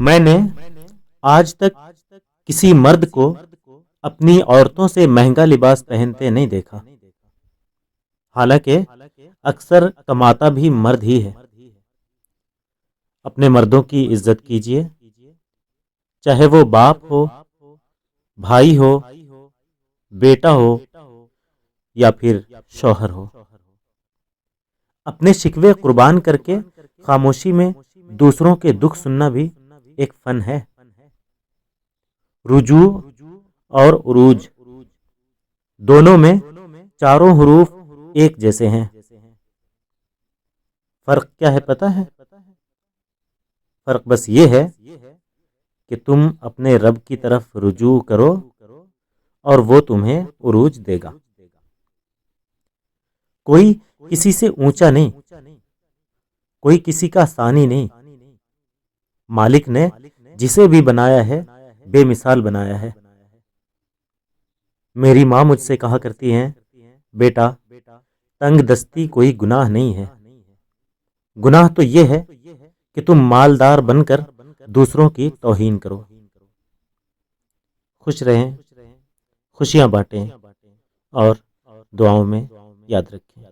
میں نے آج تک کسی مرد کو اپنی عورتوں سے مہنگا لباس پہنتے نہیں دیکھا، حالانکہ اکثر کماتا بھی مرد ہی ہے۔ اپنے مردوں کی عزت کیجیے، چاہے وہ باپ ہو، بھائی ہو، بیٹا ہو یا پھر شوہر ہو۔ اپنے شکوے قربان کر کے خاموشی میں دوسروں کے دکھ سننا بھی ایک فن ہے۔ رجوع اور عروج دونوں میں چاروں حروف ایک جیسے ہیں۔ فرق کیا ہے پتہ ہے؟ فرق بس یہ ہے کہ تم اپنے رب کی طرف رجوع کرو اور وہ تمہیں عروج دے گا۔ کوئی کسی سے اونچا نہیں، کوئی کسی کا ثانی نہیں۔ مالک نے جسے بھی بنایا ہے بے مثال بنایا ہے۔ میری ماں مجھ سے کہا کرتی ہیں، بیٹا تنگ دستی کوئی گناہ نہیں ہے، گناہ تو یہ ہے کہ تم مالدار بن کر دوسروں کی توہین کرو۔ خوش رہیں، خوشیاں بانٹیں اور دعاؤں میں یاد رکھیں۔